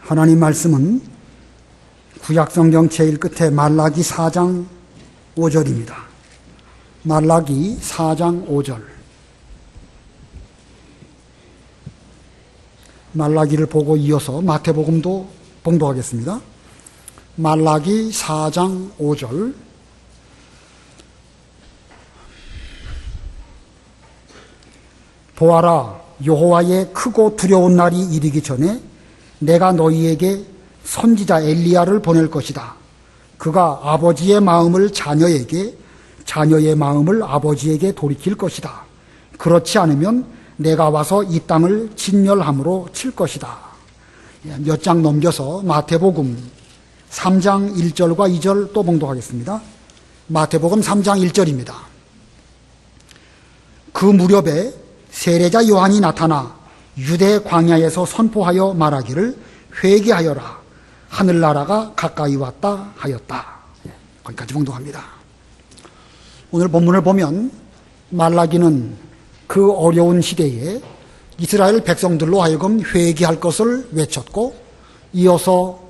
하나님 말씀은 구약성경 제일 끝에 말라기 4장 5절입니다. 말라기 4장 5절. 말라기를 보고 이어서 마태복음도 봉독하겠습니다. 말라기 4장 5절. 보아라, 여호와의 크고 두려운 날이 이르기 전에 내가 너희에게 선지자 엘리야를 보낼 것이다. 그가 아버지의 마음을 자녀에게, 자녀의 마음을 아버지에게 돌이킬 것이다. 그렇지 않으면 내가 와서 이 땅을 진멸함으로 칠 것이다. 몇 장 넘겨서 마태복음 3장 1절과 2절 또 봉독하겠습니다. 마태복음 3장 1절입니다. 그 무렵에 세례자 요한이 나타나 유대 광야에서 선포하여 말하기를 회개하여라, 하늘나라가 가까이 왔다 하였다. 거기까지 봉독합니다. 오늘 본문을 보면 말라기는 그 어려운 시대에 이스라엘 백성들로 하여금 회개할 것을 외쳤고, 이어서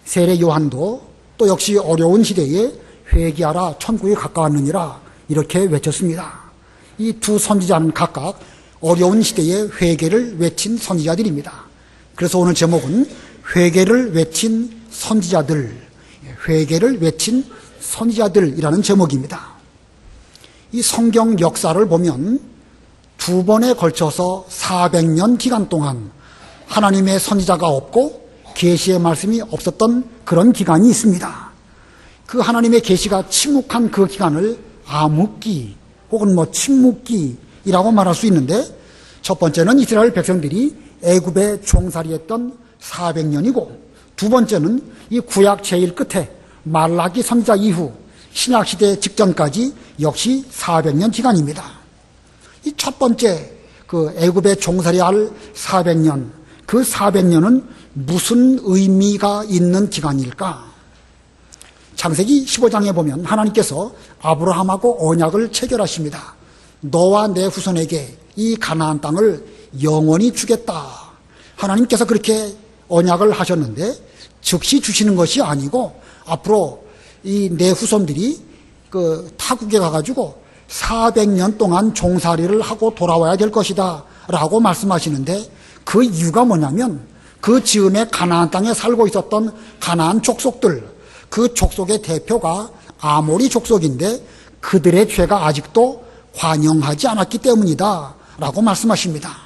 세례 요한도 또 역시 어려운 시대에 회개하라, 천국이 가까웠느니라 이렇게 외쳤습니다. 이 두 선지자는 각각 어려운 시대에 회개를 외친 선지자들입니다. 그래서 오늘 제목은 회개를 외친 선지자들, 회개를 외친 선지자들이라는 제목입니다. 이 성경 역사를 보면 두 번에 걸쳐서 400년 기간 동안 하나님의 선지자가 없고 계시의 말씀이 없었던 그런 기간이 있습니다. 그 하나님의 계시가 침묵한 그 기간을 암흑기 혹은 침묵기라고 말할 수 있는데, 첫 번째는 이스라엘 백성들이 애굽에 종살이했던 400년이고, 두 번째는 이 구약 제일 끝에 말라기 선지자 이후 신약시대 직전까지 역시 400년 기간입니다. 이 첫 번째 그 애굽에 종살이할 400년, 그 400년은 무슨 의미가 있는 기간일까? 창세기 15장에 보면 하나님께서 아브라함하고 언약을 체결하십니다. 너와 내 후손에게 이 가나안 땅을 영원히 주겠다. 하나님께서 그렇게 언약을 하셨는데, 즉시 주시는 것이 아니고 앞으로 이 내 후손들이 그 타국에 가가지고 400년 동안 종살이를 하고 돌아와야 될 것이다 라고 말씀하시는데, 그 이유가 뭐냐면 그 즈음에 가나안 땅에 살고 있었던 가나안 족속들, 그 족속의 대표가 아모리 족속인데 그들의 죄가 아직도 관영하지 않았기 때문이다 라고 말씀하십니다.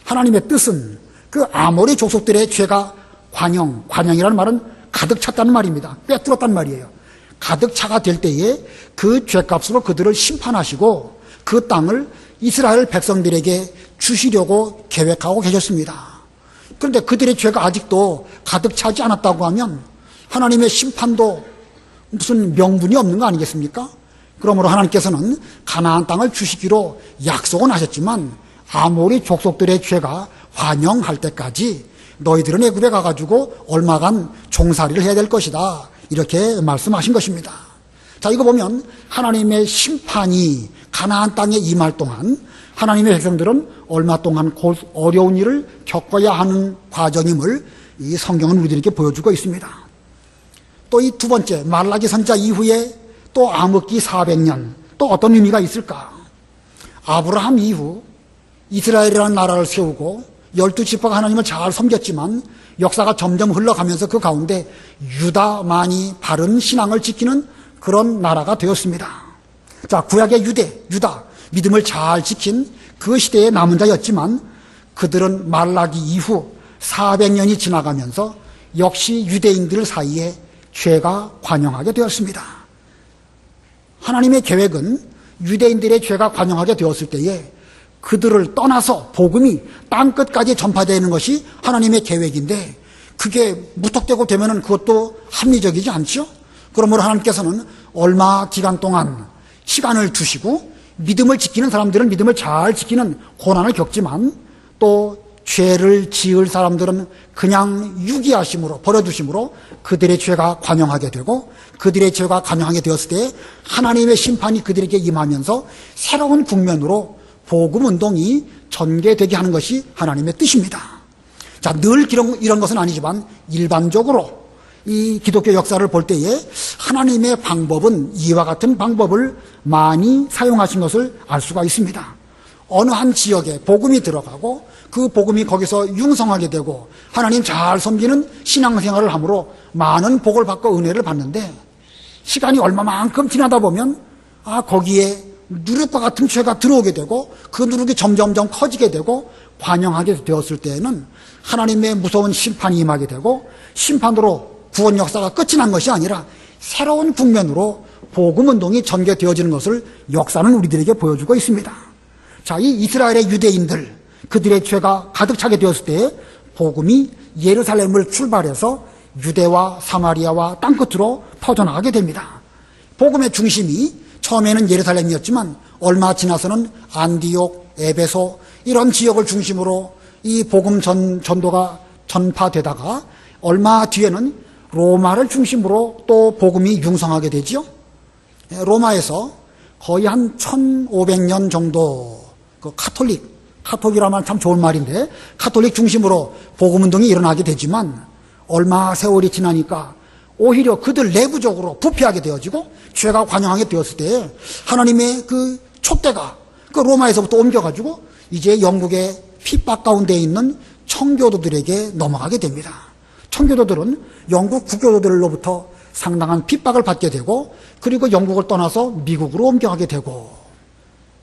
하나님의 뜻은 그 아모리 족속들의 죄가 관영이라는 말은 가득 찼다는 말입니다. 꿰뚫었단 말이에요. 가득 차가 될 때에 그 죄값으로 그들을 심판하시고 그 땅을 이스라엘 백성들에게 주시려고 계획하고 계셨습니다. 그런데 그들의 죄가 아직도 가득 차지 않았다고 하면 하나님의 심판도 무슨 명분이 없는 거 아니겠습니까? 그러므로 하나님께서는 가나안 땅을 주시기로 약속은 하셨지만 아모리 족속들의 죄가 관영할 때까지 너희들은 애굽에 가가지고 얼마간 종살이를 해야 될 것이다, 이렇게 말씀하신 것입니다. 자, 이거 보면 하나님의 심판이 가나안 땅에 임할 동안 하나님의 백성들은 얼마 동안 어려운 일을 겪어야 하는 과정임을 이 성경은 우리들에게 보여주고 있습니다. 또 이 두 번째 말라기 선지자 이후에 또 암흑기 400년, 또 어떤 의미가 있을까? 아브라함 이후 이스라엘이라는 나라를 세우고 12지파가 하나님을 잘 섬겼지만 역사가 점점 흘러가면서 그 가운데 유다만이 바른 신앙을 지키는 그런 나라가 되었습니다. 자, 구약의 유다, 믿음을 잘 지킨 그 시대의 남은 자였지만 그들은 말라기 이후 400년이 지나가면서 역시 유대인들 사이에 죄가 관영하게 되었습니다. 하나님의 계획은 유대인들의 죄가 관영하게 되었을 때에 그들을 떠나서 복음이 땅끝까지 전파되는 것이 하나님의 계획인데, 그게 무턱대고 되면은 그것도 합리적이지 않죠? 그러므로 하나님께서는 얼마 기간 동안 시간을 두시고 믿음을 지키는 사람들은 믿음을 잘 지키는 고난을 겪지만, 또 죄를 지을 사람들은 그냥 유기하심으로 버려두심으로 그들의 죄가 관영하게 되고, 그들의 죄가 관영하게 되었을 때 하나님의 심판이 그들에게 임하면서 새로운 국면으로 복음 운동이 전개되게 하는 것이 하나님의 뜻입니다. 자, 늘 이런 것은 아니지만 일반적으로 이 기독교 역사를 볼 때에 하나님의 방법은 이와 같은 방법을 많이 사용하신 것을 알 수가 있습니다. 어느 한 지역에 복음이 들어가고 그 복음이 거기서 융성하게 되고 하나님 잘 섬기는 신앙생활을 함으로 많은 복을 받고 은혜를 받는데 시간이 얼마만큼 지나다 보면 거기에 누룩과 같은 죄가 들어오게 되고 그 누룩이 점점점 커지게 되고 관영하게 되었을 때에는 하나님의 무서운 심판이 임하게 되고 심판으로 구원 역사가 끝이 난 것이 아니라 새로운 국면으로 복음운동이 전개되어지는 것을 역사는 우리들에게 보여주고 있습니다. 자, 이 이스라엘의 유대인들, 그들의 죄가 가득 차게 되었을 때 복음이 예루살렘을 출발해서 유대와 사마리아와 땅끝으로 퍼져나가게 됩니다. 복음의 중심이 처음에는 예루살렘이었지만 얼마 지나서는 안디옥, 에베소 이런 지역을 중심으로 이 복음 전도가 전파되다가 얼마 뒤에는 로마를 중심으로 또 복음이 융성하게 되지요. 로마에서 거의 한 1500년 정도 그 카톨릭이라는 말 참 좋은 말인데 카톨릭 중심으로 복음운동이 일어나게 되지만 얼마 세월이 지나니까 오히려 그들 내부적으로 부패하게 되어지고 죄가 관영하게 되었을 때 하나님의 그 촛대가 그 로마에서부터 옮겨가지고 이제 영국의 핍박 가운데 있는 청교도들에게 넘어가게 됩니다. 청교도들은 영국 국교도들로부터 상당한 핍박을 받게 되고 그리고 영국을 떠나서 미국으로 옮겨가게 되고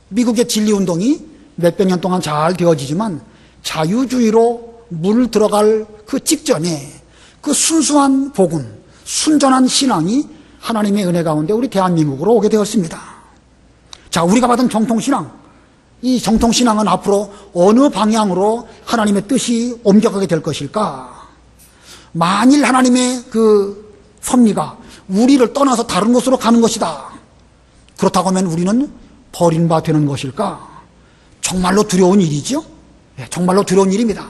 미국의 진리운동이 몇백 년 동안 잘 되어지지만 자유주의로 물 들어갈 그 직전에 그 순수한 복음, 순전한 신앙이 하나님의 은혜 가운데 우리 대한민국으로 오게 되었습니다. 자, 우리가 받은 정통신앙, 이 정통신앙은 앞으로 어느 방향으로 하나님의 뜻이 옮겨가게 될 것일까? 만일 하나님의 그 섭리가 우리를 떠나서 다른 곳으로 가는 것이다. 그렇다고 하면 우리는 버린 바 되는 것일까? 정말로 두려운 일이죠? 정말로 두려운 일입니다.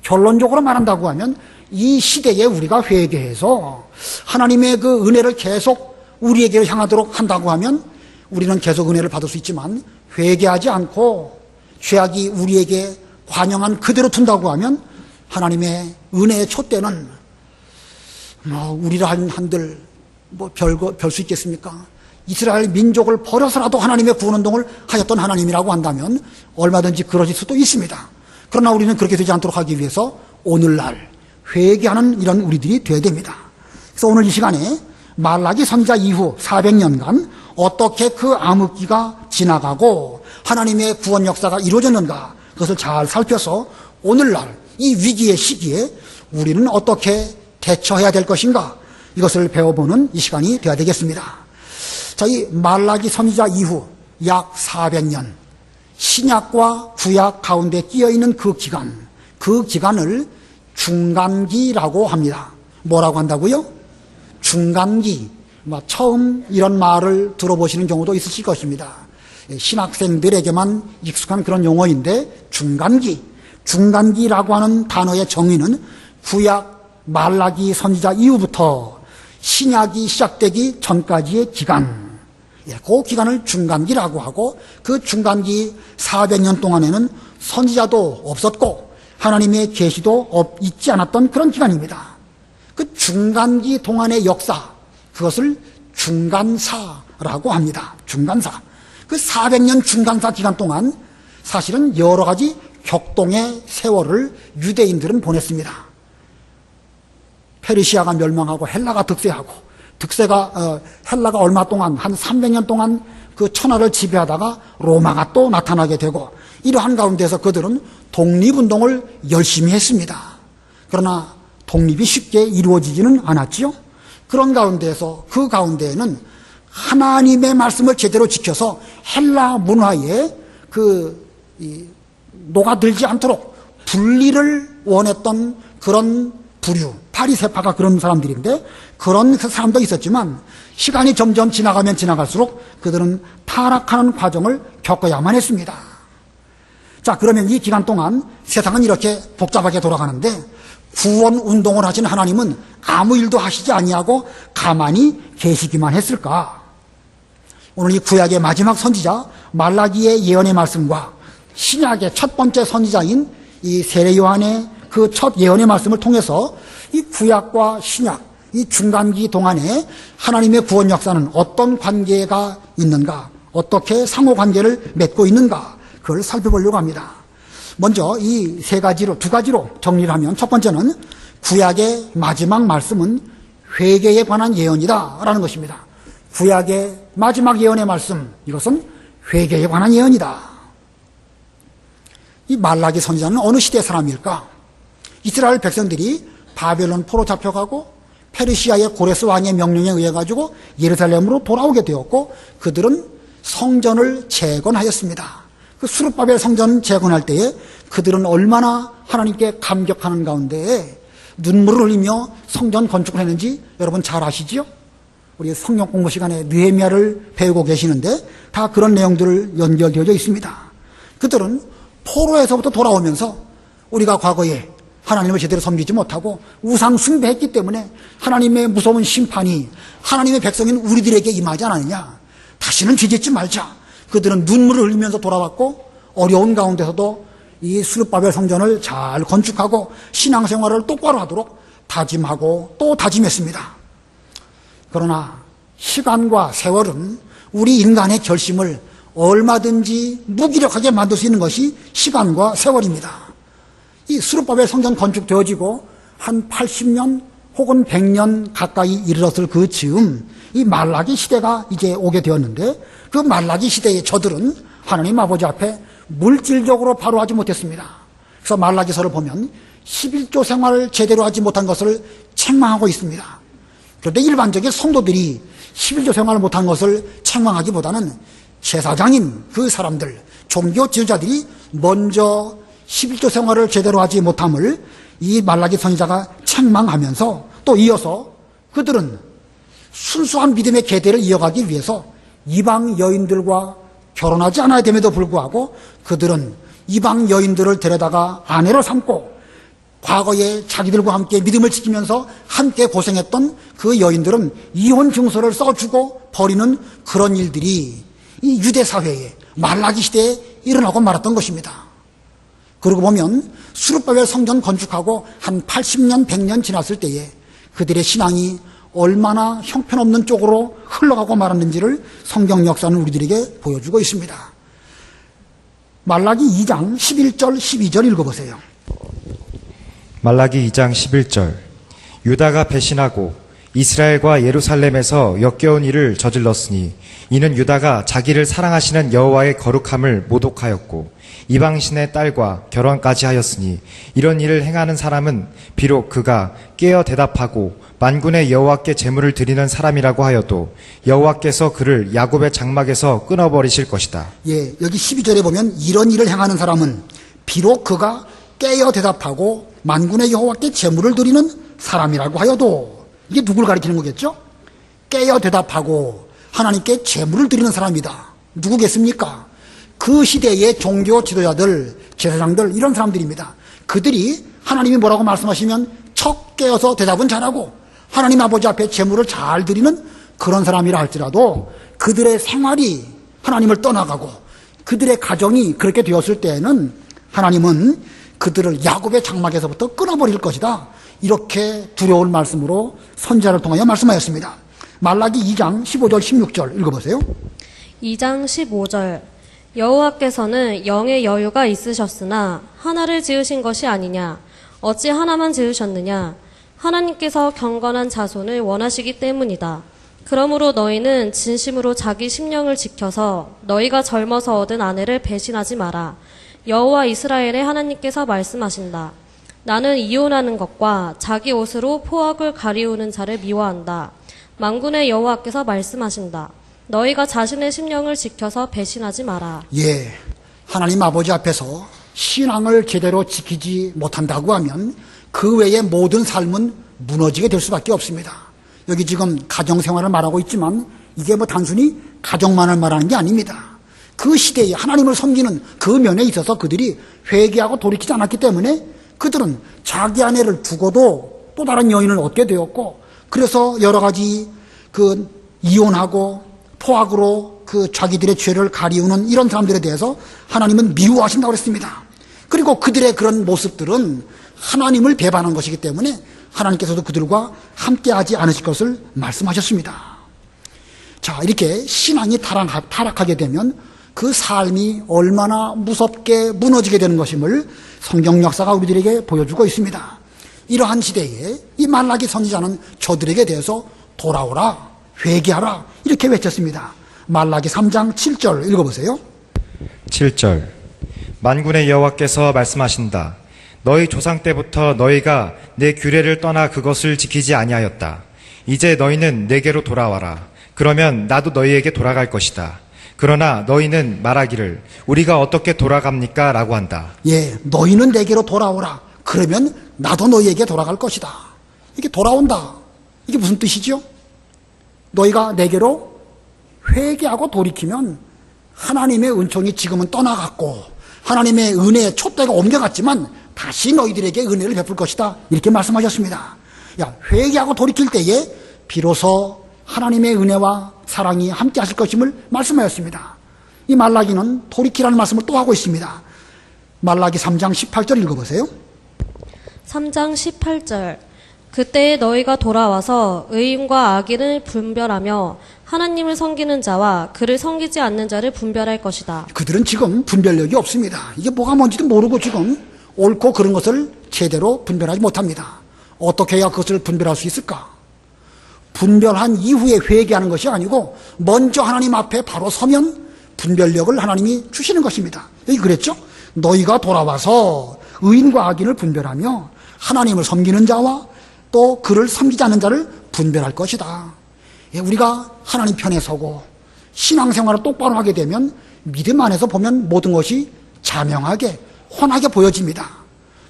결론적으로 말한다고 하면 이 시대에 우리가 회개해서 하나님의 그 은혜를 계속 우리에게 향하도록 한다고 하면 우리는 계속 은혜를 받을 수 있지만 회개하지 않고 죄악이 우리에게 관영한 그대로 둔다고 하면 하나님의 은혜의 촛대는 우리라 한들 별 수 있겠습니까? 이스라엘 민족을 버려서라도 하나님의 구원운동을 하셨던 하나님이라고 한다면 얼마든지 그러실 수도 있습니다. 그러나 우리는 그렇게 되지 않도록 하기 위해서 오늘날 회개하는 이런 우리들이 되어야 됩니다. 그래서 오늘 이 시간에 말라기 선지자 이후 400년간 어떻게 그 암흑기가 지나가고 하나님의 구원 역사가 이루어졌는가 그것을 잘 살펴서 오늘날 이 위기의 시기에 우리는 어떻게 대처해야 될 것인가 이것을 배워보는 이 시간이 되어야 되겠습니다. 자, 이 말라기 선지자 이후 약 400년 신약과 구약 가운데 끼어있는 그 기간을 중간기라고 합니다. 뭐라고 한다고요? 중간기. 처음 이런 말을 들어보시는 경우도 있으실 것입니다. 신학생들에게만 익숙한 그런 용어인데 중간기라고 하는 단어의 정의는 구약 말라기 선지자 이후부터 신약이 시작되기 전까지의 기간, 그 기간을 중간기라고 하고 그 중간기 400년 동안에는 선지자도 없었고 하나님의 계시도 있지 않았던 그런 기간입니다. 그 중간기 동안의 역사, 그것을 중간사라고 합니다. 중간사. 그 400년 중간사 기간 동안 사실은 여러 가지 격동의 세월을 유대인들은 보냈습니다. 페르시아가 멸망하고 헬라가 헬라가 얼마 동안 한 300년 동안 그 천하를 지배하다가 로마가 또 나타나게 되고 이러한 가운데서 그들은 독립운동을 열심히 했습니다. 그러나 독립이 쉽게 이루어지지는 않았지요. 그런 가운데에서 그 가운데에는 하나님의 말씀을 제대로 지켜서 헬라 문화에 녹아들지 않도록 분리를 원했던 그런 부류, 파리세파가 그런 사람들인데 그런 사람도 있었지만 시간이 점점 지나가면 지나갈수록 그들은 타락하는 과정을 겪어야만 했습니다. 자, 그러면 이 기간 동안 세상은 이렇게 복잡하게 돌아가는데 구원 운동을 하신 하나님은 아무 일도 하시지 아니하고 가만히 계시기만 했을까? 오늘 이 구약의 마지막 선지자 말라기의 예언의 말씀과 신약의 첫 번째 선지자인 이 세례 요한의 그 첫 예언의 말씀을 통해서 이 구약과 신약, 이 중간기 동안에 하나님의 구원 역사는 어떤 관계가 있는가, 어떻게 상호 관계를 맺고 있는가, 그걸 살펴보려고 합니다. 먼저 이 두 가지로 정리를 하면, 첫 번째는 구약의 마지막 말씀은 회개에 관한 예언이다라는 것입니다. 구약의 마지막 예언의 말씀, 이것은 회개에 관한 예언이다. 이 말라기 선지자는 어느 시대 사람일까? 이스라엘 백성들이 바벨론 포로 잡혀가고 페르시아의 고레스 왕의 명령에 의해 가지고 예루살렘으로 돌아오게 되었고, 그들은 성전을 재건하였습니다. 그 수르바벨 성전 재건할 때에 그들은 얼마나 하나님께 감격하는 가운데 눈물을 흘리며 성전 건축을 했는지 여러분 잘 아시죠? 우리 성경 공부 시간에 느헤미야를 배우고 계시는데 다 그런 내용들을 연결되어져 있습니다. 그들은 포로에서부터 돌아오면서 우리가 과거에 하나님을 제대로 섬기지 못하고 우상 숭배했기 때문에 하나님의 무서운 심판이 하나님의 백성인 우리들에게 임하지 않았느냐, 다시는 죄짓지 말자. 그들은 눈물을 흘리면서 돌아왔고, 어려운 가운데서도 이 수르바벨 성전을 잘 건축하고 신앙생활을 똑바로 하도록 다짐하고 또 다짐했습니다. 그러나 시간과 세월은 우리 인간의 결심을 얼마든지 무기력하게 만들 수 있는 것이 시간과 세월입니다. 이 수르바벨 성전 건축되어지고 한 80년 혹은 100년 가까이 이르렀을 그 즈음 이 말라기 시대가 이제 오게 되었는데, 그 말라기 시대의 저들은 하나님 아버지 앞에 물질적으로 바로 하지 못했습니다. 그래서 말라기서를 보면 11조 생활을 제대로 하지 못한 것을 책망하고 있습니다. 그런데 일반적인 성도들이 11조 생활을 못한 것을 책망하기보다는 제사장인 그 사람들, 종교 지도자들이 먼저 11조 생활을 제대로 하지 못함을 이 말라기 선지자가 책망하면서, 또 이어서 그들은 순수한 믿음의 계대를 이어가기 위해서 이방 여인들과 결혼하지 않아야 됨에도 불구하고 그들은 이방 여인들을 데려다가 아내로 삼고, 과거에 자기들과 함께 믿음을 지키면서 함께 고생했던 그 여인들은 이혼 증서를 써주고 버리는 그런 일들이 이 유대 사회에 말라기 시대에 일어나고 말았던 것입니다. 그러고 보면 수르바벨 성전 건축하고 한 80년, 100년 지났을 때에 그들의 신앙이 얼마나 형편없는 쪽으로 흘러가고 말았는지를 성경 역사는 우리들에게 보여주고 있습니다. 말라기 2장 11절, 12절 읽어보세요. 말라기 2장 11절. 유다가 배신하고 이스라엘과 예루살렘에서 역겨운 일을 저질렀으니 이는 유다가 자기를 사랑하시는 여호와의 거룩함을 모독하였고 이방신의 딸과 결혼까지 하였으니 이런 일을 행하는 사람은 비록 그가 깨어 대답하고 만군의 여호와께 제물을 드리는 사람이라고 하여도 여호와께서 그를 야곱의 장막에서 끊어버리실 것이다. 예, 여기 12절에 보면 이런 일을 행하는 사람은 비록 그가 깨어 대답하고 만군의 여호와께 제물을 드리는 사람이라고 하여도, 이게 누굴 가리키는 거겠죠? 깨어 대답하고 하나님께 제물을 드리는 사람이다. 누구겠습니까? 그 시대의 종교 지도자들, 제사장들, 이런 사람들입니다. 그들이 하나님이 뭐라고 말씀하시면 척 깨어서 대답은 잘하고 하나님 아버지 앞에 제물을 잘 드리는 그런 사람이라 할지라도 그들의 생활이 하나님을 떠나가고 그들의 가정이 그렇게 되었을 때에는 하나님은 그들을 야곱의 장막에서부터 끊어버릴 것이다. 이렇게 두려울 말씀으로 선지자를 통하여 말씀하였습니다. 말라기 2장 15절 16절 읽어보세요. 2장 15절. 여호와께서는 영의 여유가 있으셨으나 하나를 지으신 것이 아니냐? 어찌 하나만 지으셨느냐? 하나님께서 경건한 자손을 원하시기 때문이다. 그러므로 너희는 진심으로 자기 심령을 지켜서 너희가 젊어서 얻은 아내를 배신하지 마라. 여호와 이스라엘의 하나님께서 말씀하신다. 나는 이혼하는 것과 자기 옷으로 포악을 가리우는 자를 미워한다. 만군의 여호와께서 말씀하신다. 너희가 자신의 심령을 지켜서 배신하지 마라. 예, 하나님 아버지 앞에서 신앙을 제대로 지키지 못한다고 하면 그 외의 모든 삶은 무너지게 될 수밖에 없습니다. 여기 지금 가정생활을 말하고 있지만 이게 뭐 단순히 가정만을 말하는 게 아닙니다. 그 시대에 하나님을 섬기는 그 면에 있어서 그들이 회개하고 돌이키지 않았기 때문에 그들은 자기 아내를 두고도 또 다른 여인을 얻게 되었고, 그래서 여러 가지 그 이혼하고 포악으로 그 자기들의 죄를 가리우는 이런 사람들에 대해서 하나님은 미워하신다고 그랬습니다. 그리고 그들의 그런 모습들은 하나님을 배반한 것이기 때문에 하나님께서도 그들과 함께하지 않으실 것을 말씀하셨습니다. 자, 이렇게 신앙이 타락하게 되면 그 삶이 얼마나 무섭게 무너지게 되는 것임을 성경 역사가 우리들에게 보여주고 있습니다. 이러한 시대에 이 말라기 선지자는 저들에게 대해서 돌아오라, 회개하라 이렇게 외쳤습니다. 말라기 3장 7절 읽어보세요. 7절 만군의 여호와께서 말씀하신다. 너희 조상 때부터 너희가 내 규례를 떠나 그것을 지키지 아니하였다. 이제 너희는 내게로 돌아와라. 그러면 나도 너희에게 돌아갈 것이다. 그러나 너희는 말하기를 우리가 어떻게 돌아갑니까? 라고 한다. 예, 너희는 내게로 돌아오라. 그러면 나도 너희에게 돌아갈 것이다. 이게 돌아온다. 이게 무슨 뜻이죠? 너희가 내게로 회개하고 돌이키면 하나님의 은총이 지금은 떠나갔고 하나님의 은혜의 촛대가 옮겨갔지만 다시 너희들에게 은혜를 베풀 것이다. 이렇게 말씀하셨습니다. 야, 회개하고 돌이킬 때에 비로소 하나님의 은혜와 사랑이 함께 하실 것임을 말씀하였습니다. 이 말라기는 돌이키라는 말씀을 또 하고 있습니다. 말라기 3장 18절 읽어보세요. 3장 18절 그때에 너희가 돌아와서 의인과 악인을 분별하며 하나님을 섬기는 자와 그를 섬기지 않는 자를 분별할 것이다. 그들은 지금 분별력이 없습니다. 이게 뭐가 뭔지도 모르고 지금 옳고 그른 것을 제대로 분별하지 못합니다. 어떻게 해야 그것을 분별할 수 있을까? 분별한 이후에 회개하는 것이 아니고 먼저 하나님 앞에 바로 서면 분별력을 하나님이 주시는 것입니다. 여기 그랬죠? 너희가 돌아와서 의인과 악인을 분별하며 하나님을 섬기는 자와 또 그를 섬기지 않는 자를 분별할 것이다. 우리가 하나님 편에 서고 신앙생활을 똑바로 하게 되면 믿음 안에서 보면 모든 것이 자명하게 훤하게 보여집니다.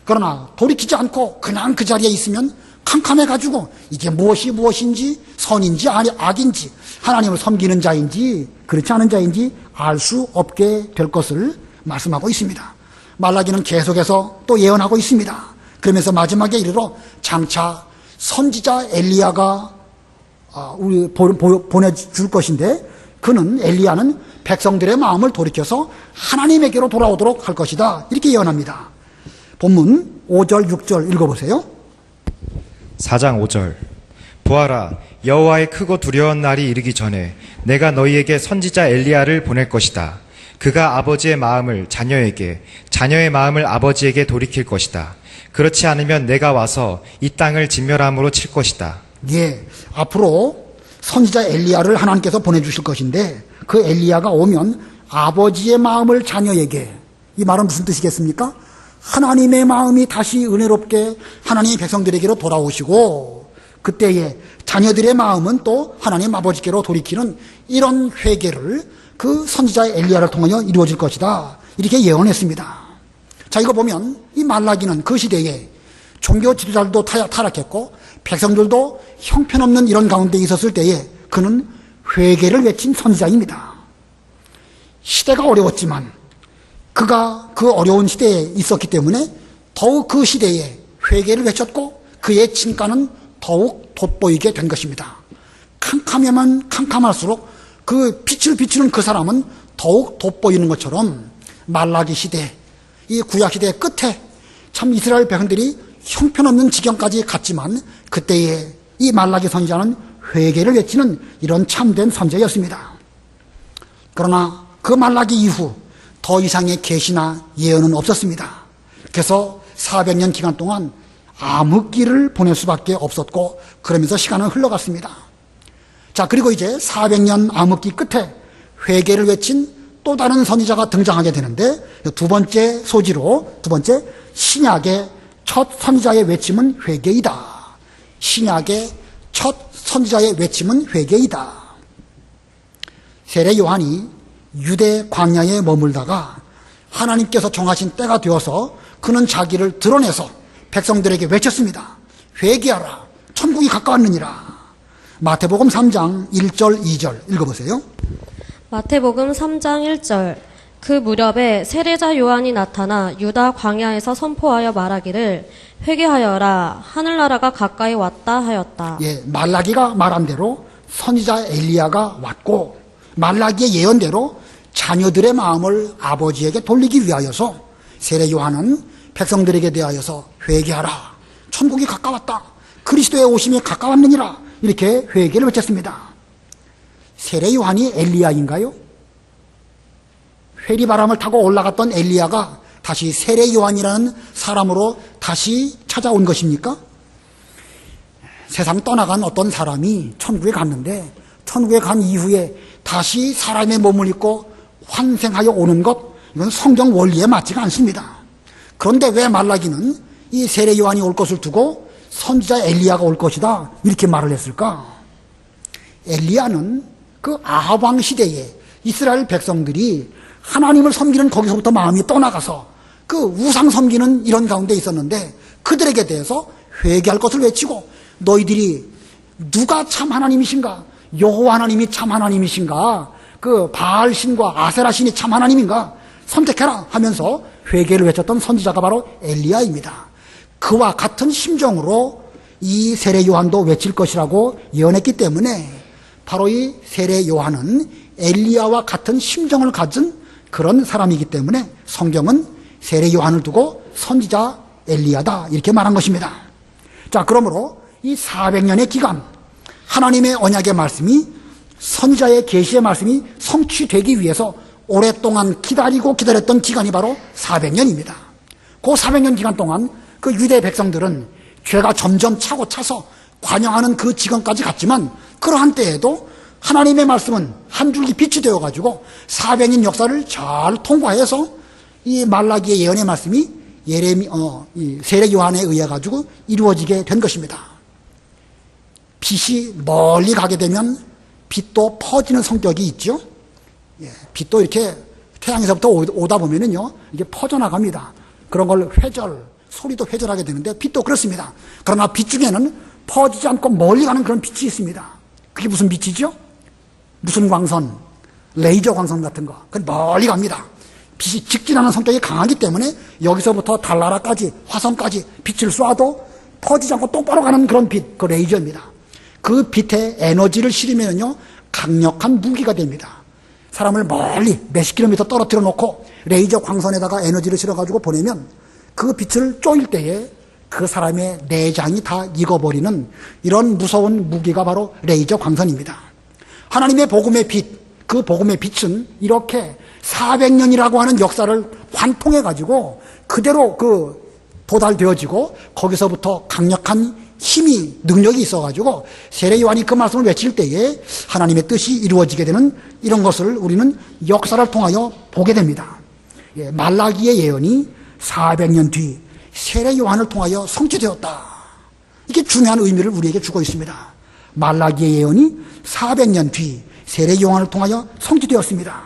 그러나 돌이키지 않고 그냥 그 자리에 있으면 캄캄해가지고 이게 무엇인지 선인지 악인지 하나님을 섬기는 자인지 그렇지 않은 자인지 알 수 없게 될 것을 말씀하고 있습니다. 말라기는 계속해서 또 예언하고 있습니다. 그러면서 마지막에 이르러 장차 선지자 엘리야가 우리 보내줄 것인데 그는 엘리야는 백성들의 마음을 돌이켜서 하나님에게로 돌아오도록 할 것이다. 이렇게 예언합니다. 본문 5절 6절 읽어보세요. 4장 5절 보아라 여호와의 크고 두려운 날이 이르기 전에 내가 너희에게 선지자 엘리야를 보낼 것이다. 그가 아버지의 마음을 자녀에게 자녀의 마음을 아버지에게 돌이킬 것이다. 그렇지 않으면 내가 와서 이 땅을 진멸함으로 칠 것이다. 예, 앞으로 선지자 엘리야를 하나님께서 보내주실 것인데 그 엘리야가 오면 아버지의 마음을 자녀에게, 이 말은 무슨 뜻이겠습니까? 하나님의 마음이 다시 은혜롭게 하나님의 백성들에게로 돌아오시고 그때에 자녀들의 마음은 또 하나님 아버지께로 돌이키는 이런 회개를 그 선지자 엘리야를 통하여 이루어질 것이다. 이렇게 예언했습니다. 자, 이거 보면 이 말라기는 그 시대에 종교 지도자들도 타락했고 백성들도 형편없는 이런 가운데 있었을 때에 그는 회개를 외친 선지자입니다. 시대가 어려웠지만 그가 그 어려운 시대에 있었기 때문에 더욱 그 시대에 회개를 외쳤고 그의 진가는 더욱 돋보이게 된 것입니다. 캄캄하면 캄캄할수록 그 빛을 비추는 그 사람은 더욱 돋보이는 것처럼 말라기 시대, 이 구약 시대의 끝에 참 이스라엘 백성들이 형편없는 지경까지 갔지만 그때에 이 말라기 선지자는 회개를 외치는 이런 참된 선지자였습니다. 그러나 그 말라기 이후 더 이상의 계시나 예언은 없었습니다. 그래서 400년 기간 동안 암흑기를 보낼 수밖에 없었고 그러면서 시간은 흘러갔습니다. 자, 그리고 이제 400년 암흑기 끝에 회개를 외친 또 다른 선지자가 등장하게 되는데 두 번째 소지로 두 번째 신약의 첫 선지자의 외침은 회개이다. 신약의 첫 선지자의 외침은 회개이다. 세례 요한이 유대 광야에 머물다가 하나님께서 정하신 때가 되어서 그는 자기를 드러내서 백성들에게 외쳤습니다. 회개하라. 천국이 가까웠느니라. 마태복음 3장 1절 2절 읽어보세요. 마태복음 3장 1절 그 무렵에 세례자 요한이 나타나 유다 광야에서 선포하여 말하기를 회개하여라 하늘나라가 가까이 왔다 하였다. 예, 말라기가 말한 대로 선지자 엘리야가 왔고 말라기의 예언대로 자녀들의 마음을 아버지에게 돌리기 위하여서 세례 요한은 백성들에게 대하여서 회개하라. 천국이 가까웠다. 그리스도의 오심이 가까웠느니라. 이렇게 회개를 외쳤습니다. 세례 요한이 엘리야인가요? 회리바람을 타고 올라갔던 엘리야가 다시 세례 요한이라는 사람으로 다시 찾아온 것입니까? 세상 떠나간 어떤 사람이 천국에 갔는데 천국에 간 이후에 다시 사람의 몸을 입고 환생하여 오는 것, 이건 성경 원리에 맞지가 않습니다. 그런데 왜 말라기는 이 세례 요한이 올 것을 두고 선지자 엘리야가 올 것이다 이렇게 말을 했을까? 엘리야는 그 아합 왕 시대에 이스라엘 백성들이 하나님을 섬기는 거기서부터 마음이 떠나가서 그 우상 섬기는 이런 가운데 있었는데 그들에게 대해서 회개할 것을 외치고 너희들이 누가 참 하나님이신가? 여호와 하나님이 참 하나님이신가? 그 바알 신과 아세라 신이 참 하나님인가? 선택해라 하면서 회개를 외쳤던 선지자가 바로 엘리야입니다. 그와 같은 심정으로 이 세례 요한도 외칠 것이라고 예언했기 때문에 바로 이 세례 요한은 엘리야와 같은 심정을 가진 그런 사람이기 때문에 성경은 세례 요한을 두고 선지자 엘리야다 이렇게 말한 것입니다. 자, 그러므로 이 400년의 기간 하나님의 언약의 말씀이 선지자의 계시의 말씀이 성취되기 위해서 오랫동안 기다렸던 기간이 바로 400년입니다. 그 400년 기간 동안 그 유대 백성들은 죄가 점점 차고 차서 관영하는 그 지경까지 갔지만 그러한 때에도 하나님의 말씀은 한 줄기 빛이 되어가지고 400년 역사를 잘 통과해서 이 말라기의 예언의 말씀이 이 세례 요한에 의해 가지고 이루어지게 된 것입니다. 빛이 멀리 가게 되면 빛도 퍼지는 성격이 있죠. 빛도 이렇게 태양에서부터 오다 보면은요, 이게 퍼져나갑니다. 그런 걸 회절, 소리도 회절하게 되는데 빛도 그렇습니다. 그러나 빛 중에는 퍼지지 않고 멀리 가는 그런 빛이 있습니다. 그게 무슨 빛이죠? 무슨 광선, 레이저 광선 같은 거. 그건 멀리 갑니다. 빛이 직진하는 성격이 강하기 때문에 여기서부터 달나라까지, 화성까지 빛을 쏴도 퍼지지 않고 똑바로 가는 그런 빛, 그 레이저입니다. 그 빛에 에너지를 실으면요, 강력한 무기가 됩니다. 사람을 멀리 몇십 킬로미터 떨어뜨려 놓고 레이저 광선에다가 에너지를 실어가지고 보내면 그 빛을 쪼일 때에 그 사람의 내장이 다 익어버리는 이런 무서운 무기가 바로 레이저 광선입니다. 하나님의 복음의 빛, 그 복음의 빛은 이렇게 400년이라고 하는 역사를 관통해가지고 그대로 도달되어지고 거기서부터 강력한 힘이, 능력이 있어가지고 세례 요한이 그 말씀을 외칠 때에 하나님의 뜻이 이루어지게 되는 이런 것을 우리는 역사를 통하여 보게 됩니다. 말라기의 예언이 400년 뒤 세례 요한을 통하여 성취되었다. 이게 중요한 의미를 우리에게 주고 있습니다. 말라기의 예언이 400년 뒤 세례 요한을 통하여 성취되었습니다.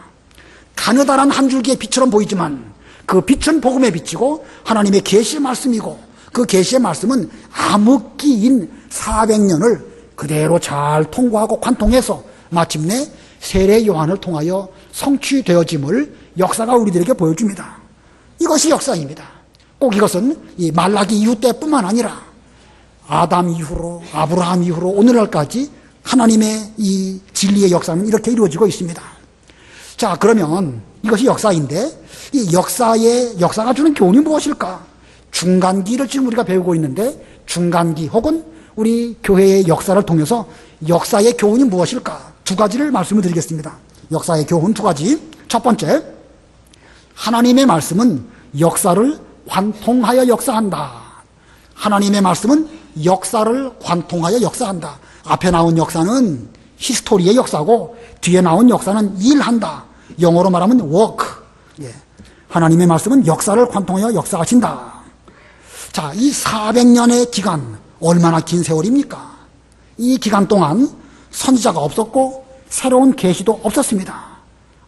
가느다란 한 줄기의 빛처럼 보이지만 그 빛은 복음의 빛이고 하나님의 계시의 말씀이고 그 계시의 말씀은 암흑기인 400년을 그대로 잘 통과하고 관통해서 마침내 세례 요한을 통하여 성취되어짐을 역사가 우리들에게 보여줍니다. 이것이 역사입니다. 꼭 이것은 이 말라기 이후 때뿐만 아니라 아담 이후로, 아브라함 이후로 오늘날까지 하나님의 이 진리의 역사는 이렇게 이루어지고 있습니다. 자, 그러면 이것이 역사인데 이 역사가 주는 교훈이 무엇일까? 중간기를 지금 우리가 배우고 있는데 중간기 혹은 우리 교회의 역사를 통해서 역사의 교훈이 무엇일까? 두 가지를 말씀을 드리겠습니다. 역사의 교훈 두 가지. 첫 번째, 하나님의 말씀은 역사를 관통하여 역사한다. 하나님의 말씀은 역사를 관통하여 역사한다. 앞에 나온 역사는 히스토리의 역사고 뒤에 나온 역사는 일한다. 영어로 말하면 work. 하나님의 말씀은 역사를 관통하여 역사하신다. 자, 이 400년의 기간, 얼마나 긴 세월입니까? 이 기간 동안 선지자가 없었고 새로운 계시도 없었습니다.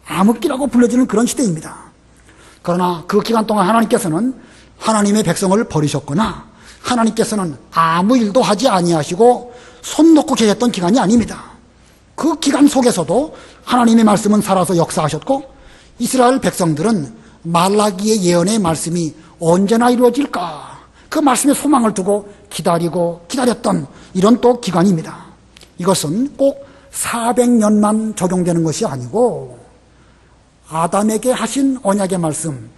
암흑기라고 불려지는 그런 시대입니다. 그러나 그 기간 동안 하나님께서는 하나님의 백성을 버리셨거나 하나님께서는 아무 일도 하지 아니하시고 손 놓고 계셨던 기간이 아닙니다. 그 기간 속에서도 하나님의 말씀은 살아서 역사하셨고 이스라엘 백성들은 말라기의 예언의 말씀이 언제나 이루어질까? 그 말씀의 소망을 두고 기다렸던 이런 또 기간입니다. 이것은 꼭 400년만 적용되는 것이 아니고 아담에게 하신 언약의 말씀,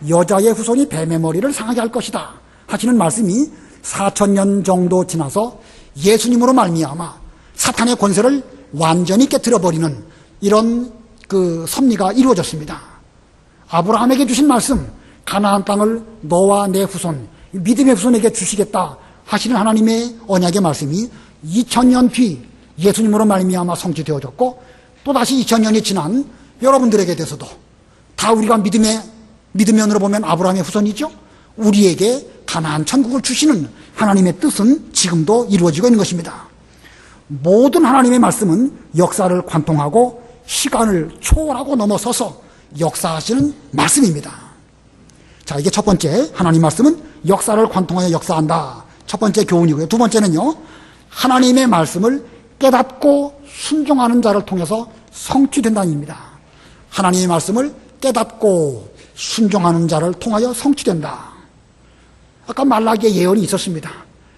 여자의 후손이 뱀의 머리를 상하게 할 것이다 하시는 말씀이 4000년 정도 지나서 예수님으로 말미암아 사탄의 권세를 완전히 깨트려버리는 이런 그 섭리가 이루어졌습니다. 아브라함에게 주신 말씀, 가나안 땅을 너와 내 후손, 믿음의 후손에게 주시겠다 하시는 하나님의 언약의 말씀이 2000년 뒤 예수님으로 말미암아 성취되어졌고, 또다시 2000년이 지난 여러분들에게 대해서도 다 우리가 믿음의 면으로 보면 아브라함의 후손이죠. 우리에게 가나안 천국을 주시는 하나님의 뜻은 지금도 이루어지고 있는 것입니다. 모든 하나님의 말씀은 역사를 관통하고 시간을 초월하고 넘어서서 역사하시는 말씀입니다. 자, 이게 첫 번째, 하나님 말씀은 역사를 관통하여 역사한다. 첫 번째 교훈이고요. 두 번째는요, 하나님의 말씀을 깨닫고 순종하는 자를 통해서 성취된다는 입니다. 하나님의 말씀을 깨닫고 순종하는 자를 통하여 성취된다. 아까 말라기의 예언이 있었습니다.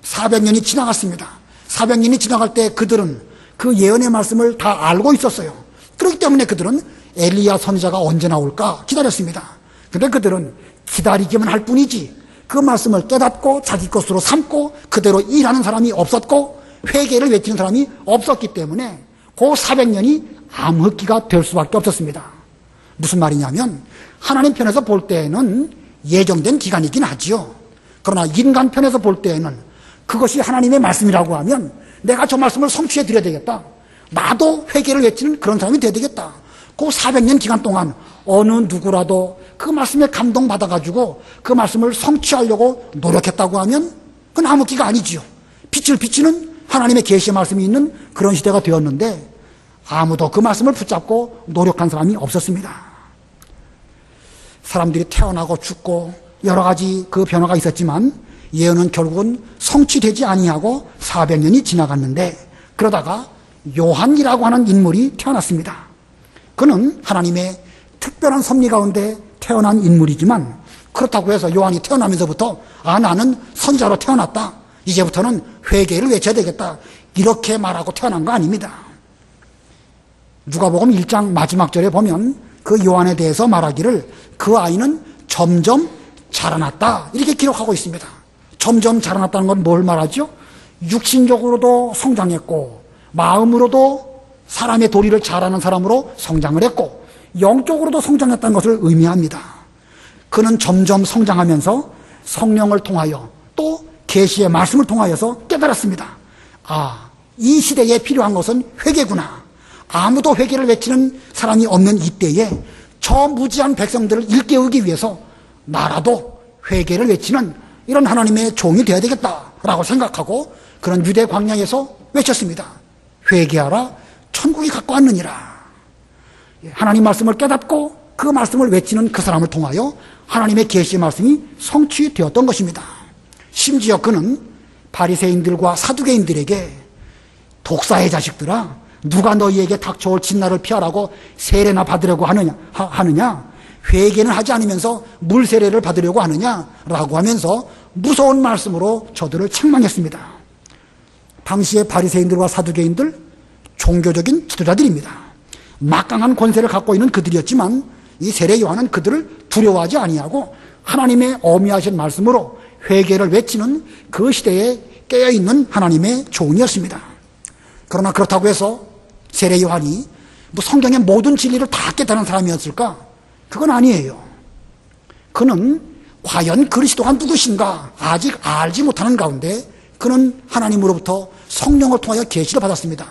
400년이 지나갔습니다. 400년이 지나갈 때 그들은 그 예언의 말씀을 다 알고 있었어요. 그렇기 때문에 그들은 엘리야 선지자가 언제 나올까 기다렸습니다. 근데 그들은 기다리기만 할 뿐이지 그 말씀을 깨닫고 자기 것으로 삼고 그대로 일하는 사람이 없었고 회개를 외치는 사람이 없었기 때문에 그 400년이 암흑기가 될 수밖에 없었습니다. 무슨 말이냐면 하나님 편에서 볼 때에는 예정된 기간이긴 하지요. 그러나 인간 편에서 볼 때에는 그것이 하나님의 말씀이라고 하면 내가 저 말씀을 성취해 드려야 되겠다. 나도 회개를 외치는 그런 사람이 돼야 되겠다. 그 400년 기간 동안 어느 누구라도 그 말씀에 감동받아가지고 그 말씀을 성취하려고 노력했다고 하면 그건 암흑기가 아니지요. 빛을 비치는 하나님의 계시의 말씀이 있는 그런 시대가 되었는데 아무도 그 말씀을 붙잡고 노력한 사람이 없었습니다. 사람들이 태어나고 죽고 여러 가지 그 변화가 있었지만 예언은 결국은 성취되지 아니하고 400년이 지나갔는데 그러다가 요한이라고 하는 인물이 태어났습니다. 그는 하나님의 특별한 섭리 가운데 태어난 인물이지만 그렇다고 해서 요한이 태어나면서부터 나는 선지자로 태어났다. 이제부터는 회개를 외쳐야 되겠다. 이렇게 말하고 태어난 거 아닙니다. 누가복음 1장 마지막 절에 보면 그 요한에 대해서 말하기를 그 아이는 점점 자라났다. 이렇게 기록하고 있습니다. 점점 자라났다는 건 뭘 말하죠? 육신적으로도 성장했고 마음으로도 사람의 도리를 잘하는 사람으로 성장을 했고 영적으로도 성장했다는 것을 의미합니다. 그는 점점 성장하면서 성령을 통하여 또 계시의 말씀을 통하여서 깨달았습니다. 이 시대에 필요한 것은 회개구나. 아무도 회개를 외치는 사람이 없는 이때에 저 무지한 백성들을 일깨우기 위해서 나라도 회개를 외치는 이런 하나님의 종이 되어야 되겠다라고 생각하고 그런 유대 광야에서 외쳤습니다. 회개하라, 천국이 가까웠느니라. 하나님 말씀을 깨닫고 그 말씀을 외치는 그 사람을 통하여 하나님의 계시의 말씀이 성취되었던 것입니다. 심지어 그는 바리새인들과 사두개인들에게 독사의 자식들아, 누가 너희에게 닥쳐올 진날을 피하라고 세례나 받으려고 하느냐? 회개는 하지 않으면서 물세례를 받으려고 하느냐라고 하면서 무서운 말씀으로 저들을 책망했습니다. 당시의 바리새인들과 사두개인들 종교적인 지도자들입니다. 막강한 권세를 갖고 있는 그들이었지만 이 세례 요한은 그들을 두려워하지 아니하고 하나님의 어미하신 말씀으로 회개를 외치는 그 시대에 깨어있는 하나님의 종이었습니다. 그러나 그렇다고 해서 세례 요한이 성경의 모든 진리를 다 깨달은 사람이었을까? 그건 아니에요. 그는 과연 그리스도가 누구신가 아직 알지 못하는 가운데 그는 하나님으로부터 성령을 통하여 계시를 받았습니다.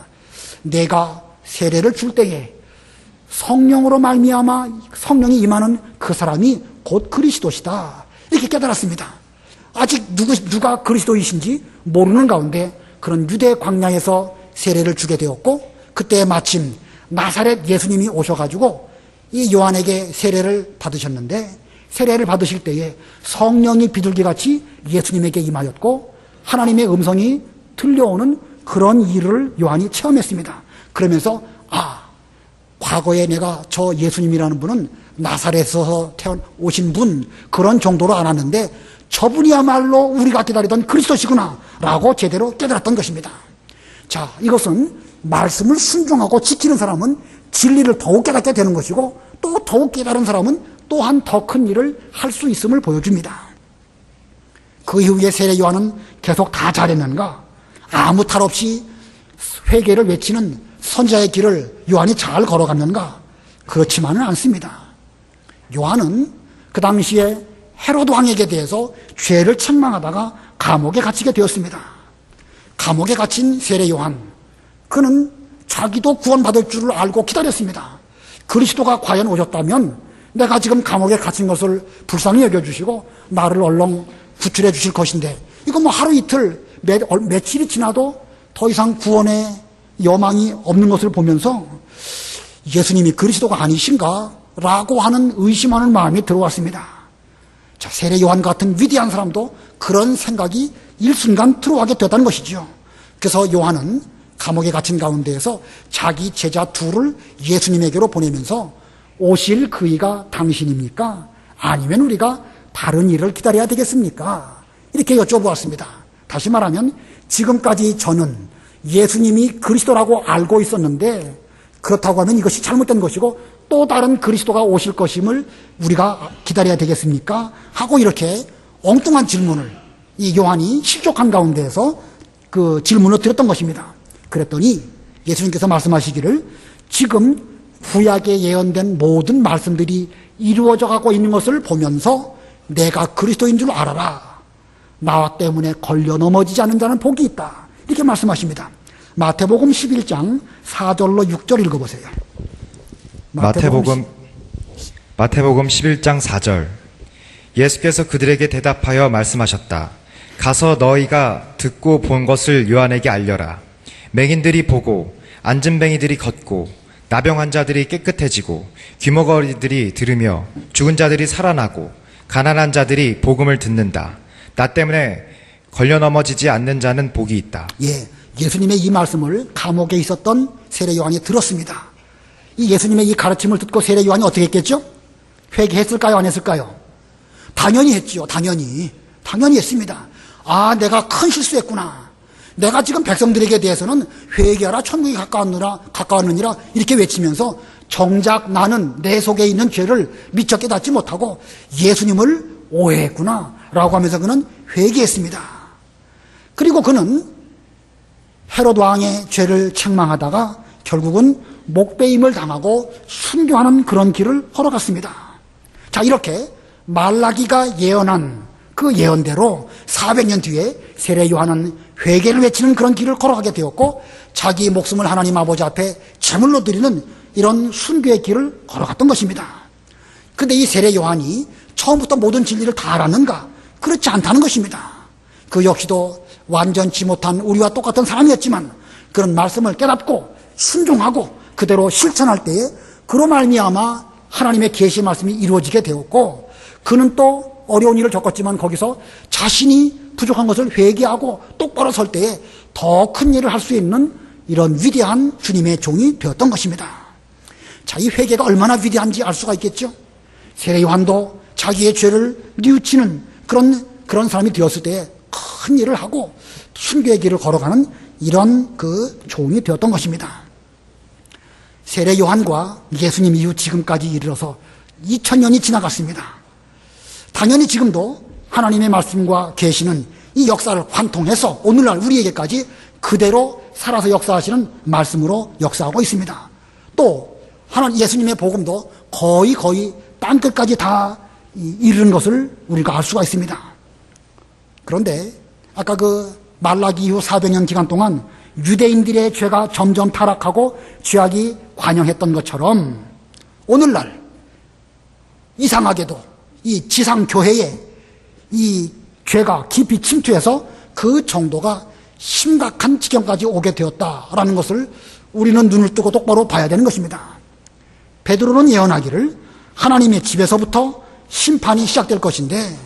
내가 세례를 줄 때에 성령으로 말미암아 성령이 임하는 그 사람이 곧 그리스도시다. 이렇게 깨달았습니다. 아직 누가 그리스도이신지 모르는 가운데 그런 유대 광야에서 세례를 주게 되었고 그때 마침 나사렛 예수님이 오셔가지고 이 요한에게 세례를 받으셨는데 세례를 받으실 때에 성령이 비둘기같이 예수님에게 임하였고 하나님의 음성이 들려오는 그런 일을 요한이 체험했습니다. 그러면서 과거에 내가 저 예수님이라는 분은 나사렛에서 오신 분 그런 정도로 알았는데 저분이야말로 우리가 기다리던 그리스도시구나 라고 제대로 깨달았던 것입니다. 자, 이것은 말씀을 순종하고 지키는 사람은 진리를 더욱 깨닫게 되는 것이고 또 더욱 깨달은 사람은 또한 더 큰 일을 할 수 있음을 보여줍니다. 그 이후에 세례 요한은 계속 다 잘했는가? 아무 탈 없이 회개를 외치는 선자의 길을 요한이 잘 걸어갔는가? 그렇지만은 않습니다. 요한은 그 당시에 헤로드 왕에게 대해서 죄를 책망하다가 감옥에 갇히게 되었습니다. 감옥에 갇힌 세례 요한, 그는 자기도 구원받을 줄을 알고 기다렸습니다. 그리스도가 과연 오셨다면 내가 지금 감옥에 갇힌 것을 불쌍히 여겨주시고 나를 얼렁 구출해 주실 것인데, 이거 뭐 하루 이틀 며칠이 지나도 더 이상 구원의 여망이 없는 것을 보면서 예수님이 그리스도가 아니신가? 라고 하는 의심하는 마음이 들어왔습니다. 자, 세례 요한 같은 위대한 사람도 그런 생각이 일순간 들어가게 되었다는 것이죠. 그래서 요한은 감옥에 갇힌 가운데에서 자기 제자 둘을 예수님에게로 보내면서 오실 그이가 당신입니까? 아니면 우리가 다른 일을 기다려야 되겠습니까? 이렇게 여쭤보았습니다. 다시 말하면 지금까지 저는 예수님이 그리스도라고 알고 있었는데 그렇다고 하면 이것이 잘못된 것이고 또 다른 그리스도가 오실 것임을 우리가 기다려야 되겠습니까? 하고 이렇게 엉뚱한 질문을 이 요한이 실족한 가운데에서 그 질문을 드렸던 것입니다. 그랬더니 예수님께서 말씀하시기를 지금 구약에 예언된 모든 말씀들이 이루어져 가고 있는 것을 보면서 내가 그리스도인 줄 알아라. 나 때문에 걸려 넘어지지 않는 자는 복이 있다. 이렇게 말씀하십니다. 마태복음 11장 4절로 6절 읽어보세요. 마태복음 11장 4절. 예수께서 그들에게 대답하여 말씀하셨다. 가서 너희가 듣고 본 것을 요한에게 알려라. 맹인들이 보고 안진뱅이들이 걷고 나병 환자들이 깨끗해지고 귀머거리들이 들으며 죽은 자들이 살아나고 가난한 자들이 복음을 듣는다. 나 때문에 걸려 넘어지지 않는 자는 복이 있다. 예, 예수님의 이 말씀을 감옥에 있었던 세례 요한이 들었습니다. 이 예수님의 이 가르침을 듣고 세례 요한이 어떻게 했겠죠? 회개했을까요? 안 했을까요? 당연히 했지요. 당연히 했습니다. 아, 내가 큰 실수했구나. 내가 지금 백성들에게 대해서는 회개하라, 천국이 가까웠느니라 이렇게 외치면서 정작 나는 내 속에 있는 죄를 미처 깨닫지 못하고 예수님을 오해했구나 라고 하면서 그는 회개했습니다. 그리고 그는 헤롯 왕의 죄를 책망하다가 결국은 목베임을 당하고 순교하는 그런 길을 걸어갔습니다. 자, 이렇게 말라기가 예언한 그 예언대로 400년 뒤에 세례 요한은 회개를 외치는 그런 길을 걸어가게 되었고 자기 목숨을 하나님 아버지 앞에 제물로 드리는 이런 순교의 길을 걸어갔던 것입니다. 그런데 이 세례 요한이 처음부터 모든 진리를 다 알았는가? 그렇지 않다는 것입니다. 그 역시도 완전치 못한 우리와 똑같은 사람이었지만 그런 말씀을 깨닫고 순종하고 그대로 실천할 때에 그로 말미암아 하나님의 계시 말씀이 이루어지게 되었고 그는 또 어려운 일을 겪었지만 거기서 자신이 부족한 것을 회개하고 똑바로 설 때에 더 큰 일을 할 수 있는 이런 위대한 주님의 종이 되었던 것입니다. 자, 이 회개가 얼마나 위대한지 알 수가 있겠죠? 세례 요한도 자기의 죄를 뉘우치는 그런 사람이 되었을 때에 큰 일을 하고 순교의 길을 걸어가는 이런 그 종이 되었던 것입니다. 세례 요한과 예수님 이후 지금까지 이르러서 2000년이 지나갔습니다. 당연히 지금도 하나님의 말씀과 계시는 이 역사를 관통해서 오늘날 우리에게까지 그대로 살아서 역사하시는 말씀으로 역사하고 있습니다. 또 하나님 예수님의 복음도 거의 땅끝까지 다 이르는 것을 우리가 알 수가 있습니다. 그런데 아까 그 말라기 이후 400년 기간 동안 유대인들의 죄가 점점 타락하고 죄악이 관영했던 것처럼 오늘날 이상하게도 이 지상교회에 이 죄가 깊이 침투해서 그 정도가 심각한 지경까지 오게 되었다라는 것을 우리는 눈을 뜨고 똑바로 봐야 되는 것입니다. 베드로는 예언하기를 하나님의 집에서부터 심판이 시작될 것인데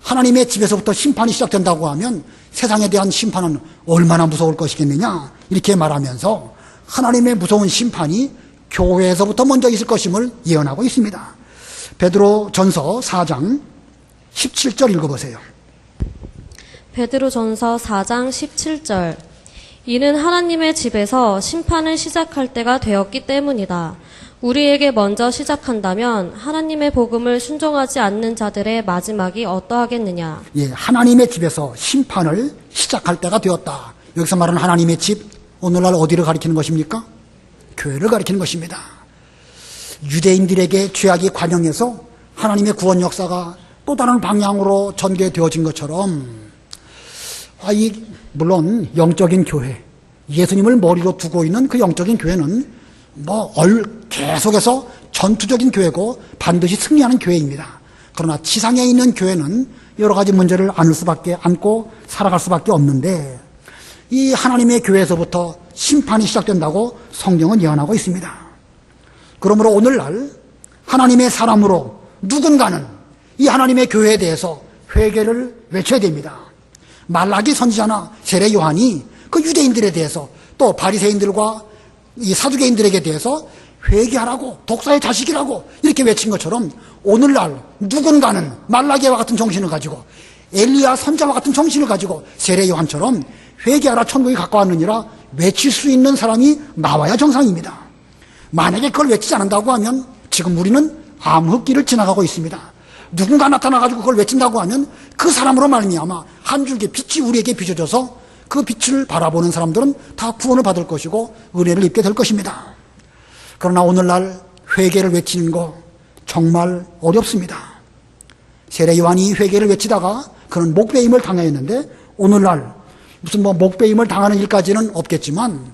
하나님의 집에서부터 심판이 시작된다고 하면 세상에 대한 심판은 얼마나 무서울 것이겠느냐 이렇게 말하면서 하나님의 무서운 심판이 교회에서부터 먼저 있을 것임을 예언하고 있습니다. 베드로 전서 4장 17절 읽어보세요. 베드로 전서 4장 17절. 이는 하나님의 집에서 심판을 시작할 때가 되었기 때문이다. 우리에게 먼저 시작한다면 하나님의 복음을 순종하지 않는 자들의 마지막이 어떠하겠느냐. 예, 하나님의 집에서 심판을 시작할 때가 되었다. 여기서 말하는 하나님의 집, 오늘날 어디를 가리키는 것입니까? 교회를 가리키는 것입니다. 유대인들에게 죄악이 관영해서 하나님의 구원 역사가 또 다른 방향으로 전개되어진 것처럼, 물론 영적인 교회, 예수님을 머리로 두고 있는 그 영적인 교회는 계속해서 전투적인 교회고 반드시 승리하는 교회입니다. 그러나 지상에 있는 교회는 여러 가지 문제를 안고 살아갈 수밖에 없는데, 이 하나님의 교회에서부터 심판이 시작된다고 성경은 예언하고 있습니다. 그러므로 오늘날 하나님의 사람으로 누군가는 이 하나님의 교회에 대해서 회개를 외쳐야 됩니다. 말라기 선지자나 세례 요한이 그 유대인들에 대해서 또 바리새인들과 이 사두개인들에게 대해서 회개하라고, 독사의 자식이라고 이렇게 외친 것처럼 오늘날 누군가는 말라기와 같은 정신을 가지고 엘리야 선자와 같은 정신을 가지고 세례 요한처럼 회개하라 천국이 가까웠느니라 외칠 수 있는 사람이 나와야 정상입니다. 만약에 그걸 외치지 않는다고 하면 지금 우리는 암흑기를 지나가고 있습니다. 누군가 나타나가지고 그걸 외친다고 하면 그 사람으로 말미암아 한 줄기 빛이 우리에게 비춰져서 그 빛을 바라보는 사람들은 다 구원을 받을 것이고 은혜를 입게 될 것입니다. 그러나 오늘날 회개를 외치는 거 정말 어렵습니다. 세례 요한이 회개를 외치다가 그는 목배임을 당하였는데 오늘날 무슨 목배임을 당하는 일까지는 없겠지만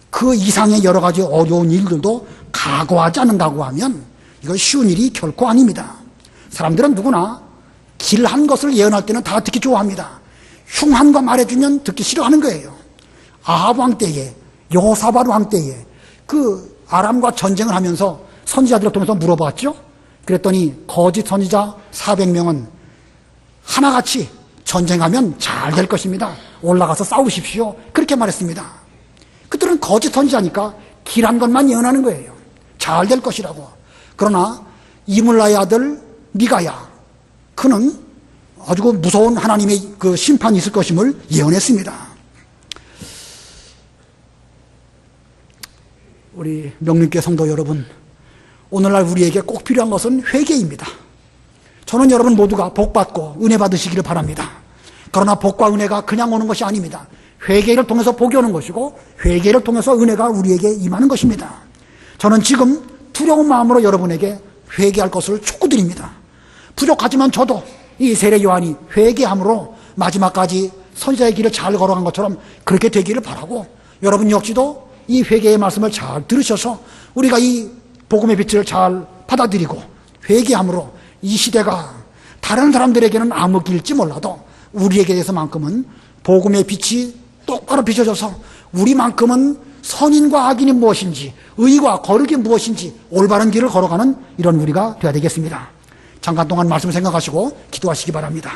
그 이상의 여러 가지 어려운 일들도 각오하지 않는다고 하면 이건 쉬운 일이 결코 아닙니다. 사람들은 누구나 길한 것을 예언할 때는 다 듣기 좋아합니다. 흉한 거 말해주면 듣기 싫어하는 거예요. 아합 왕 때에, 여호사밧 왕 때에 그 아람과 전쟁을 하면서 선지자들을 통해서 물어봤죠. 그랬더니 거짓 선지자 400명은 하나같이 전쟁하면 잘 될 것입니다. 올라가서 싸우십시오. 그렇게 말했습니다. 그들은 거짓 선지자니까 길한 것만 예언하는 거예요. 잘 될 것이라고. 그러나 이물라의 아들 미가야, 그는 아주 무서운 하나님의 그 심판이 있을 것임을 예언했습니다. 우리 명륜교회 성도 여러분, 오늘날 우리에게 꼭 필요한 것은 회개입니다. 저는 여러분 모두가 복 받고 은혜 받으시기를 바랍니다. 그러나 복과 은혜가 그냥 오는 것이 아닙니다. 회개를 통해서 복이 오는 것이고 회개를 통해서 은혜가 우리에게 임하는 것입니다. 저는 지금 두려운 마음으로 여러분에게 회개할 것을 촉구드립니다. 부족하지만 저도 이 세례 요한이 회개함으로 마지막까지 선지자의 길을 잘 걸어간 것처럼 그렇게 되기를 바라고, 여러분 역시도 이 회개의 말씀을 잘 들으셔서 우리가 이 복음의 빛을 잘 받아들이고 회개함으로 이 시대가 다른 사람들에게는 암흑기일지 몰라도 우리에게 대해서만큼은 복음의 빛이 똑바로 비춰져서 우리만큼은 선인과 악인이 무엇인지, 의와 거룩이 무엇인지 올바른 길을 걸어가는 이런 우리가 되어야 되겠습니다. 잠깐 동안 말씀 생각하시고 기도하시기 바랍니다.